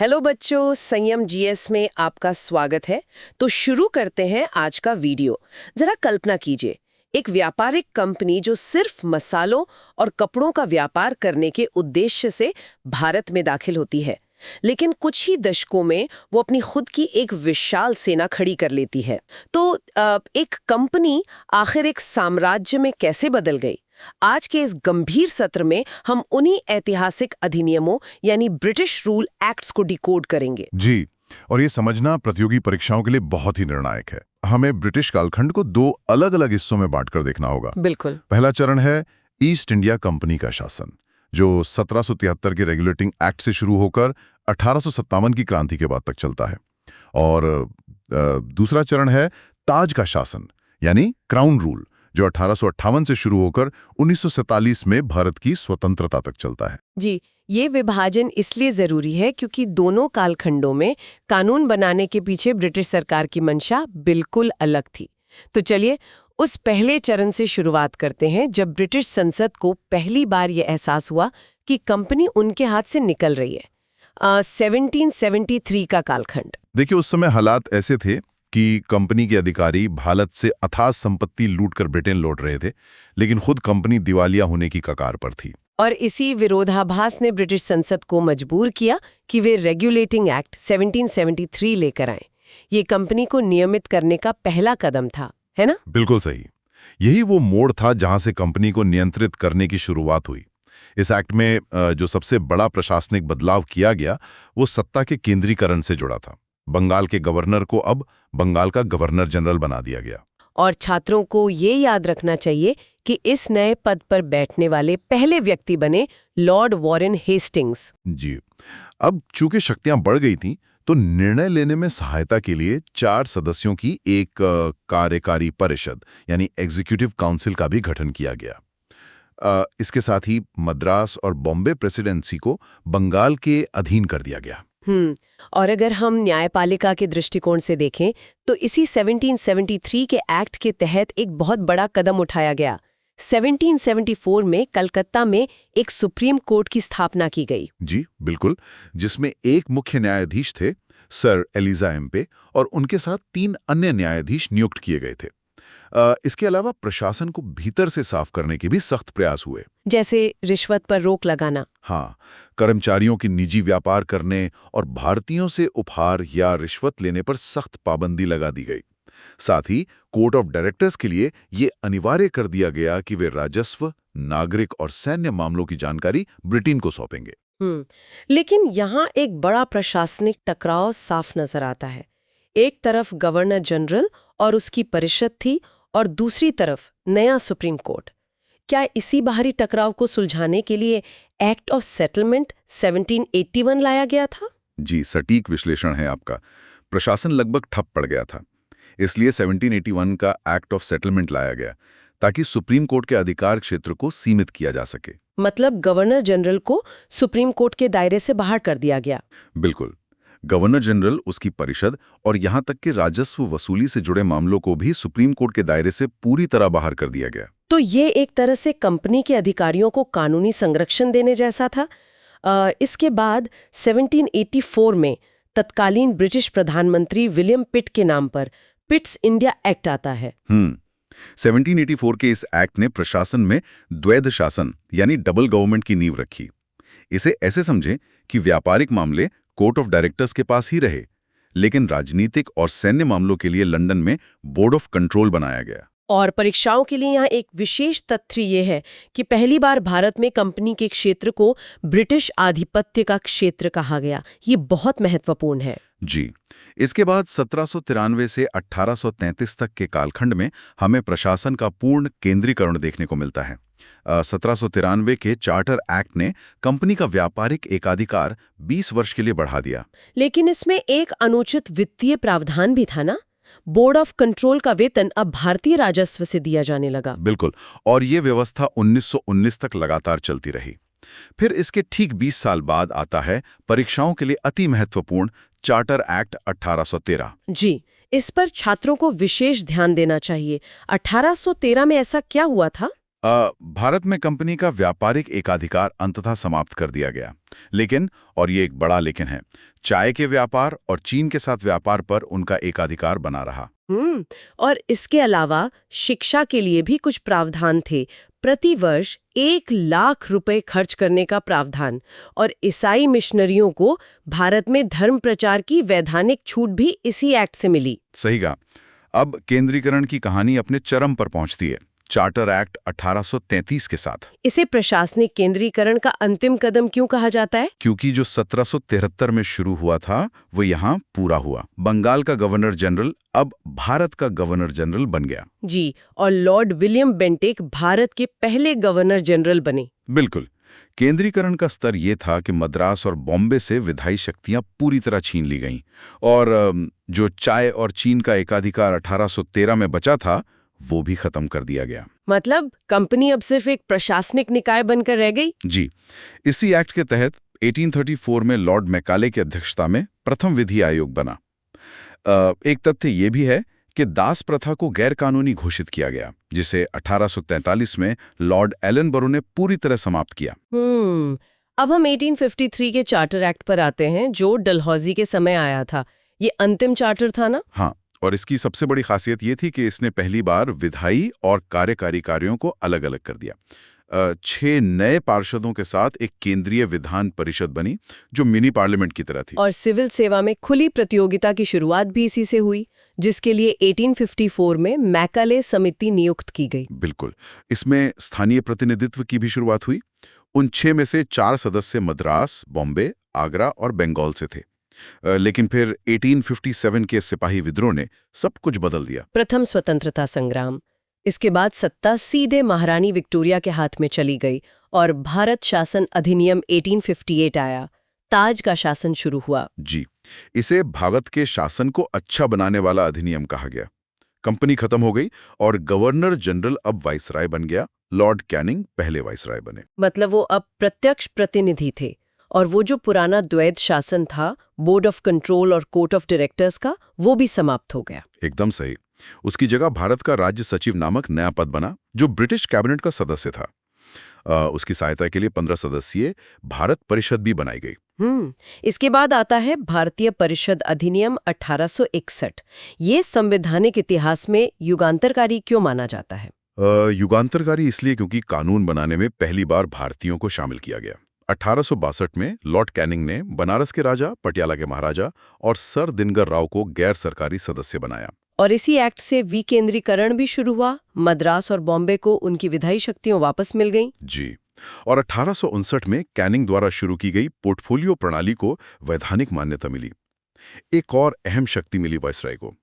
Hello बच्चों, संयम GS में आपका स्वागत है। तो शुरू करते हैं आज का वीडियो। जरा कल्पना कीजिए, एक व्यापारिक कंपनी जो सिर्फ मसालों और कपड़ों का व्यापार करने के उद्देश्य से भारत में दाखिल होती है, लेकिन कुछ ही दशकों में वो अपनी खुद की एक विशाल सेना खड़ी कर लेती है। तो एक कंपनी आखिर एक साम्राज्य में कैसे बदल गई? आज के इस गंभीर सत्र में हम उन्हीं ऐतिहासिक अधिनियमों यानी ब्रिटिश रूल एक्ट्स को डिकोड करेंगे। जी, और ये समझना प्रतियोगी परीक्षाओं के लिए बहुत ही निर्णायक है। हमें ब्रिटिश कालखंड को दो अलग अलग हिस्सों में बांटकर देखना होगा। बिल्कुल। पहला चरण है ईस्ट इंडिया कंपनी का शासन, जो 1773 के रेगुलेटिंग एक्ट से शुरू होकर 1857 की क्रांति के बाद तक चलता है। और दूसरा चरण है ताज का शासन यानी क्राउन रूल, जो 1858 से शुरू होकर 1947 में भारत की स्वतंत्रता तक चलता है। जी, ये विभाजन इसलिए जरूरी है क्योंकि दोनों कालखंडों में कानून बनाने के पीछे ब्रिटिश सरकार की मंशा बिल्कुल अलग थी। तो चलिए उस पहले चरण से शुरुआत करते हैं, जब ब्रिटिश संसद को पहली बार ये एहसास हुआ कि कंपनी उनके हाथ से निकल रही है। 1773 का कालखंड। देखिए, उस समय हालात ऐसे थे कि कंपनी के अधिकारी भारत से अथाह संपत्ति लूटकर ब्रिटेन लौट रहे थे, लेकिन खुद कंपनी दिवालिया होने की कगार पर थी। और इसी विरोधाभास ने ब्रिटिश संसद को मजबूर किया कि वे रेगुलेटिंग एक्ट 1773 लेकर आएं। ये कंपनी को नियमित करने का पहला कदम था, है ना? बिल्कुल सही। यही वो मोड़ था जहां से कंपनी को नियंत्रित करने की शुरुआत हुई। इस एक्ट में जो सबसे बड़ा प्रशासनिक बदलाव किया गया, वो सत्ता के केंद्रीकरण से जुड़ा था। बंगाल के गवर्नर को अब बंगाल का गवर्नर जनरल बना दिया गया। और छात्रों को ये याद रखना चाहिए कि इस नए पद पर बैठने वाले पहले व्यक्ति बने लॉर्ड वॉरेन हेस्टिंग्स। जी, अब चूंकि शक्तियां बढ़ गई थीं, तो निर्णय लेने में सहायता के लिए 4 सदस्यों की एक कार्यकारी परिषद यानी एग्जीक्यूटिव काउंसिल का भी गठन किया गया। इसके साथ ही मद्रास और बॉम्बे प्रेसिडेंसी को बंगाल के अधीन कर दिया गया। और अगर हम न्यायपालिका के दृष्टिकोण से देखें तो इसी 1773 के एक्ट के तहत एक बहुत बड़ा कदम उठाया गया। 1774 में कलकत्ता में एक सुप्रीम कोर्ट की स्थापना की गई। जी बिल्कुल, जिसमें एक मुख्य न्यायाधीश थे सर एलिजा एम्पे, और उनके साथ 3 अन्य न्यायाधीश नियुक्त किए गए थे। इसके अलावा प्रशासन को भीतर से साफ करने के भी सख्त प्रयास हुए, जैसे रिश्वत पर रोक लगाना। हाँ, कर्मचारियों की निजी व्यापार करने और भारतीयों से उपहार या रिश्वत लेने पर सख्त पाबंदी लगा दी गई। साथ ही कोर्ट ऑफ डायरेक्टर्स के लिए ये अनिवार्य कर दिया गया कि वे राजस्व, नागरिक और सैन्य मामलों की जानकारी ब्रिटेन को सौंपेंगे। लेकिन यहाँ एक बड़ा प्रशासनिक टकराव साफ नजर आता है। एक तरफ गवर्नर जनरल और उसकी परिषद थी, और दूसरी तरफ नया सुप्रीम कोर्ट। क्या इसी बाहरी टकराव को सुलझाने के लिए एक्ट ऑफ सेटलमेंट 1781 लाया गया था? जी, सटीक विश्लेषण है आपका। प्रशासन लगभग ठप पड़ गया था, इसलिए 1781 का एक्ट ऑफ सेटलमेंट लाया गया, ताकि सुप्रीम कोर्ट के अधिकार क्षेत्र को सीमित किया जा सके। मतलब गवर्नर जनरल को सुप्रीम कोर्ट के दायरे से बाहर कर दिया गया। बिल्कुल, गवर्नर जनरल, उसकी परिषद और यहां तक कि राजस्व वसूली से जुड़े मामलों को भी सुप्रीम कोर्ट के दायरे से पूरी तरह बाहर कर दिया गया। तो ये एक तरह से कंपनी के अधिकारियों को कानूनी संरक्षण देने जैसा था। इसके बाद 1784 में तत्कालीन ब्रिटिश प्रधानमंत्री विलियम पिट के नाम पर पिट्स इंडिया एक्ट आता है। 1784 के इस एक्ट ने प्रशासन में द्वैध शासन यानी डबल गवर्नमेंट की नींव रखी। इसे ऐसे समझें कि व्यापारिक मामले कोर्ट ऑफ डायरेक्टर्स के पास ही रहे, लेकिन राजनीतिक और सैन्य मामलों के लिए लंदन में बोर्ड ऑफ कंट्रोल बनाया गया। और परीक्षाओं के लिए यहाँ एक विशेष तथ्य ये है कि पहली बार भारत में कंपनी के क्षेत्र को ब्रिटिश आधिपत्य का क्षेत्र कहा गया। ये बहुत महत्वपूर्ण है। जी, इसके बाद 1793 से 1833 तक के कालखंड में हमें प्रशासन का पूर्ण केंद्रीकरण देखने को मिलता है। 1793 के चार्टर एक्ट ने कंपनी का व्यापारिक एकाधिकार 20 वर्ष के लिए बढ़ा दिया। लेकिन इसमें एक अनुचित वित्तीय प्रावधान भी था ना? बोर्ड ऑफ कंट्रोल का वेतन अब भारतीय राजस्व से दिया जाने लगा। बिल्कुल, और ये व्यवस्था 1919 तक लगातार चलती रही। फिर इसके ठीक 20 साल बाद आता है परीक्षाओं के लिए अति महत्वपूर्ण चार्टर एक्ट 1813। जी, इस पर छात्रों को विशेष ध्यान देना चाहिए। 1813 में ऐसा क्या हुआ था? भारत में कंपनी का व्यापारिक एकाधिकार अंततः समाप्त कर दिया गया। लेकिन, और ये एक बड़ा लेकिन है, चाय के व्यापार और चीन के साथ व्यापार पर उनका एकाधिकार बना रहा। और इसके अलावा शिक्षा के लिए भी कुछ प्रावधान थे। प्रति वर्ष 1 लाख रुपए खर्च करने का प्रावधान और ईसाई मिशनरियों को भारत में धर्म प्रचार की वैधानिक छूट भी इसी एक्ट से मिली। सही कहा। अब केंद्रीकरण की कहानी अपने चरम पर पहुंचती है चार्टर एक्ट 1833 के साथ। इसे प्रशासनिक केंद्रीकरण का अंतिम कदम क्यों कहा जाता है? क्योंकि जो 1773 में शुरू हुआ था वो यहाँ पूरा हुआ। बंगाल का गवर्नर जनरल अब भारत का गवर्नर जनरल बन गया। जी, और लॉर्ड विलियम बेंटिक भारत के पहले गवर्नर जनरल बने। बिल्कुल। केंद्रीकरण का स्तर ये था कि मद्रास और बॉम्बे से विधायी शक्तियां पूरी तरह छीन ली गईं और जो चाय और चीन का एकाधिकार 1813 में बचा था वो भी खत्म कर दिया गया। मतलब कंपनी अब सिर्फ एक प्रशासनिक निकाय बनकर रह गई? जी। इसी एक्ट के तहत 1834 में लॉर्ड मैकाले की अध्यक्षता में प्रथम विधि आयोग बना। एक तथ्य ये भी है कि दास प्रथा को गैर कानूनी घोषित किया गया, जिसे 1843 में लॉर्ड एलनबरो ने पूरी तरह समाप्त किया। अब हम 1853 के चार्टर एक्ट पर आते हैं, जो डलहौजी के समय आया था। ये अंतिम चार्टर था ना? हाँ, और इसकी सबसे बड़ी खासियत ये थी कि इसने पहली बार विधायी और कार्यकारी कार्यों को अलग अलग कर दिया। 6 नए पार्षदों के साथ एक केंद्रीय विधान परिषद बनी जो मिनी पार्लियामेंट की तरह थी। और सिविल सेवा में खुली प्रतियोगिता की शुरुआत भी इसी से हुई, जिसके लिए 1854 में मैकाले समिति नियुक्त की गई। बिल्कुल। इसमें स्थानीय प्रतिनिधित्व की भी शुरुआत हुई। उन 6 में से 4 सदस्य मद्रास, बॉम्बे, आगरा और बंगाल से थे। लेकिन फिर 1857 के सिपाही विद्रोह ने सब कुछ बदल दिया। प्रथम स्वतंत्रता संग्राम। इसके बाद सत्ता सीधे महारानी विक्टोरिया के हाथ में चली गई और भारत शासन अधिनियम 1858 आया। ताज का शासन शुरू हुआ। जी, इसे भारत के शासन को अच्छा बनाने वाला अधिनियम कहा गया। कंपनी खत्म हो गई और गवर्नर जनरल अब वाइसराय बन गया। लॉर्ड कैनिंग पहले वाइसराय बने। मतलब वो अब प्रत्यक्ष प्रतिनिधि थे और वो जो पुराना द्वैध शासन था, बोर्ड ऑफ कंट्रोल और कोर्ट ऑफ डायरेक्टर्स का, वो भी समाप्त हो गया। एकदम सही। उसकी जगह भारत का राज्य सचिव नामक नया पद बना, जो ब्रिटिश कैबिनेट का सदस्य था। उसकी सहायता के लिए 15 सदस्यीय भारत परिषद भी बनाई गई। इसके बाद आता है भारतीय परिषद अधिनियम 1861। ये संवैधानिक इतिहास में युगांतरकारी क्यों माना जाता है? युगांतरकारी इसलिए क्योंकि कानून बनाने में पहली बार भारतीयों को शामिल किया गया। 1862 में लॉर्ड कैनिंग ने बनारस के राजा, पटियाला के महाराजा और सर दिनकर राव को गैर सरकारी सदस्य बनाया। और इसी एक्ट से विकेंद्रीकरण भी शुरू हुआ। मद्रास और बॉम्बे को उनकी विधायी शक्तियां वापस मिल गईं। जी, और 1859 में कैनिंग द्वारा शुरू की गई पोर्टफोलियो प्रणाली को वैधानिक मान्यता मिली। एक और अहम शक्ति मिली वाइसराय को,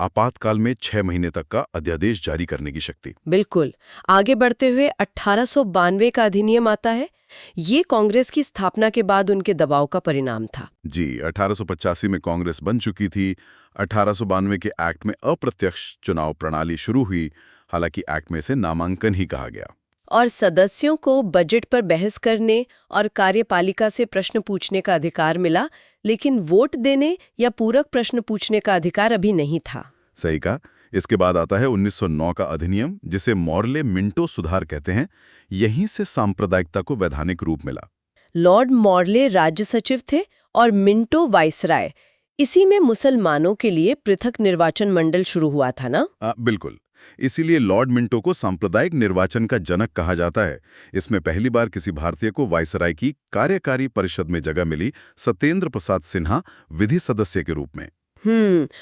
आपातकाल में 6 महीने तक का अध्यादेश जारी करने की शक्ति। बिल्कुल। आगे बढ़ते हुए 1892 का अधिनियम आता है। ये कांग्रेस की स्थापना के बाद उनके दबाव का परिणाम था। जी, 1885 में कांग्रेस बन चुकी थी। 1892 के एक्ट में अप्रत्यक्ष चुनाव प्रणाली शुरू हुई, हालांकि एक्ट में से नामांकन ही कहा गया। और सदस्यों को बजट पर बहस करने और कार्यपालिका से प्रश्न पूछने का अधिकार मिला, लेकिन वोट देने या पूरक प्रश्न पूछने का अधिकार अभी नहीं था। सही कहा। इसके बाद आता है 1909 का अधिनियम, जिसे मॉर्ले मिंटो सुधार कहते हैं। यहीं से सांप्रदायिकता को वैधानिक रूप मिला। लॉर्ड मॉर्ले राज्य सचिव थे और मिंटो वाइसराय। इसी में मुसलमानों के लिए पृथक निर्वाचन मंडल शुरू हुआ था ना? बिल्कुल। इसीलिए लॉर्ड मिंटो को सांप्रदायिक निर्वाचन का जनक कहा जाता है। इसमें पहली बार किसी भारतीय को वाइसराय की कार्यकारी परिषद में जगह मिली, सत्येंद्र प्रसाद सिन्हा विधि सदस्य के रूप में।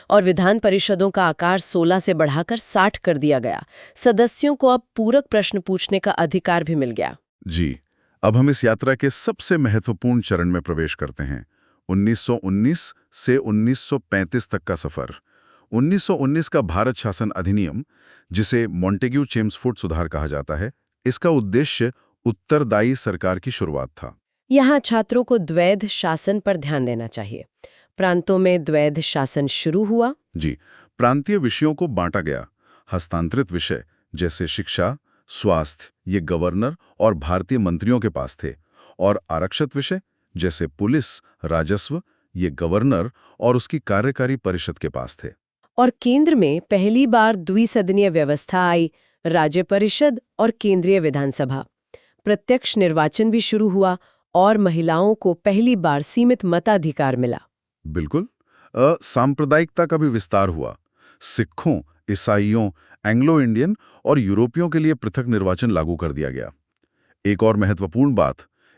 और विधान परिषदों का आकार 16 से बढ़ाकर 60 कर दिया गया। सदस्यों को अब पूरक प्रश्न पूछने का अधिकार भी मिल गया। जी, अब हम इस यात्रा के सबसे महत्वपूर्ण चरण में प्रवेश करते हैं। 1919 से 1935 तक का सफर। 1919 का भारत शासन अधिनियम, जिसे मॉन्टेग्यू चेम्सफोर्ड सुधार कहा जाता है, इसका उद्देश्य उत्तरदायी सरकार की शुरुआत था। यहाँ छात्रों को द्वैध शासन पर ध्यान देना चाहिए। प्रांतों में द्वैध शासन शुरू हुआ। जी, प्रांतीय विषयों को बांटा गया। हस्तांतरित विषय जैसे शिक्षा, स्वास्थ्य, ये गवर्नर और भारतीय मंत्रियों के पास थे, और आरक्षित विषय जैसे पुलिस, राजस्व, ये गवर्नर और उसकी कार्यकारी परिषद के पास थे। और केंद्र में पहली बार द्विसदनीय व्यवस्था आई। राज्य परिषद और केंद्रीय विधानसभा। प्रत्यक्ष निर्वाचन भी शुरू हुआ और महिलाओं को पहली बार सीमित मताधिकार मिला। बिल्कुल। सांप्रदायिकता का भी विस्तार हुआ। सिखों, ईसाइयों, एंग्लो इंडियन और यूरोपियों के लिए पृथक निर्वाचन लागू कर दिया गया। एक और महत्वपूर्ण बात,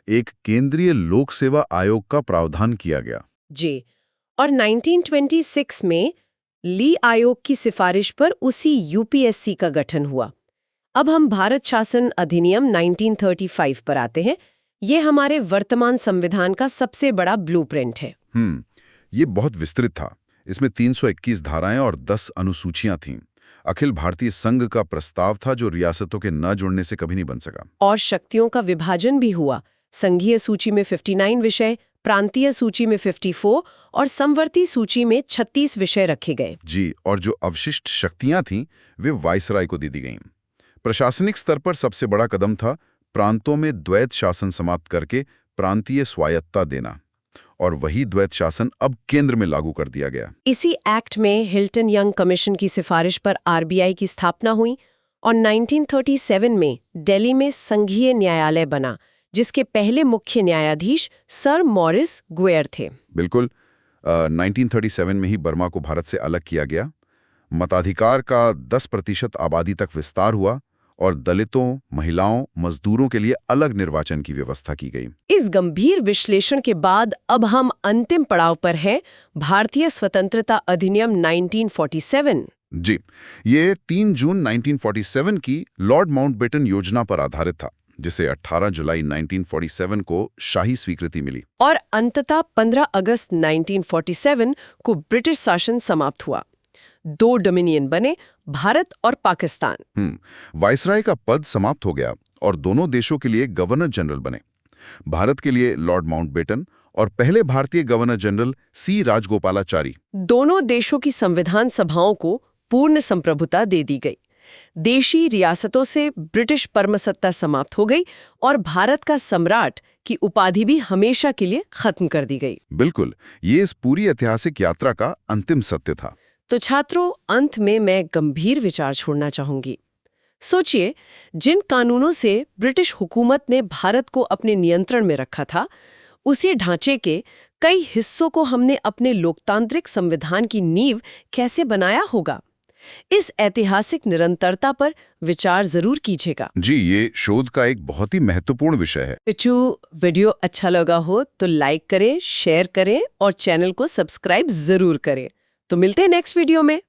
एक केंद्रीय लोक सेवा आयोग का प्रावधान किया गया। जी, और 1926 में ली आयोग की सिफारिश पर उसी यूपीएससी का गठन हुआ। अब हम भारत शासन अधिनियम 1935 पर आते हैं। ये हमारे वर्तमान संविधान का सबसे बड़ा ब्लूप्रिंट है। ये बहुत विस्तृत था। इसमें 321 धाराएं और 10 अनुसूचियां थीं। अखिल भारतीय संघ का प्रस्ताव था जो रियासतों के न जुड़ने से कभी नहीं बन सका। और शक्तियों का विभाजन भी हुआ। संघीय सूची में 59 विषय, प्रांतीय सूची में 54 और समवर्ती सूची में 36 विषय रखे गए। जी, और जो अवशिष्ट शक्तियां थीं वे वायसराय को दे दी गईं। प्रशासनिक स्तर पर सबसे बड़ा कदम था प्रांतों में द्वैत शासन समाप्त करके प्रांतीय स्वायत्तता देना, और वही द्वैत शासन अब केंद्र में लागू कर दिया गया। इसी एक्ट में हिल्टन यंग कमीशन की सिफारिश पर आरबीआई की स्थापना हुई और 1937 में दिल्ली में संघीय न्यायालय बना, जिसके पहले मुख्य न्यायाधीश सर मॉरिस गुएर थे। बिल्कुल। 1937 में ही बर्मा को भारत से अलग किया गया। मताधिकार का 10% आबादी तक विस्तार हुआ और दलितों, महिलाओं, मजदूरों के लिए अलग निर्वाचन की व्यवस्था की गई। इस गंभीर विश्लेषण के बाद अब हम अंतिम पड़ाव पर हैं, भारतीय स्वतंत्रता अधिनियम 1947। जी, ये 3 जून 1947 की लॉर्ड माउंटबेटन योजना पर आधारित था, जिसे 18 जुलाई 1947 को शाही स्वीकृति मिली। और अंततः 15 अगस्त 1947 को ब्रिटिश शासन समाप्त हुआ। 2 डोमिनियन बने, भारत और पाकिस्तान। वायसराय का पद समाप्त हो गया और दोनों देशों के लिए गवर्नर जनरल बने। भारत के लिए लॉर्ड माउंटबेटन और पहले भारतीय गवर्नर जनरल सी राजगोपालाचारी। दोनों देशों की संविधान सभाओं को पूर्ण संप्रभुता दे दी गई। देशी रियासतों से ब्रिटिश परमसत्ता समाप्त हो गई और भारत का सम्राट की उपाधि भी हमेशा के लिए खत्म कर दी गई। बिल्कुल, ये इस पूरी ऐतिहासिक यात्रा का अंतिम सत्य था। तो छात्रों, अंत में मैं गंभीर विचार छोड़ना चाहूंगी। सोचिए, जिन कानूनों से ब्रिटिश हुकूमत ने भारत को अपने नियंत्रण में रखा था, उसी ढांचे के कई हिस्सों को हमने अपने लोकतांत्रिक संविधान की नींव कैसे बनाया होगा? इस ऐतिहासिक निरंतरता पर विचार जरूर कीजिएगा। जी, ये शोध का एक बहुत ही महत्वपूर्ण विषय है। पिचू, वीडियो अच्छा लगा हो तो लाइक करें, शेयर करें और चैनल को सब्सक्राइब जरूर करें। तो मिलते हैं नेक्स्ट वीडियो में।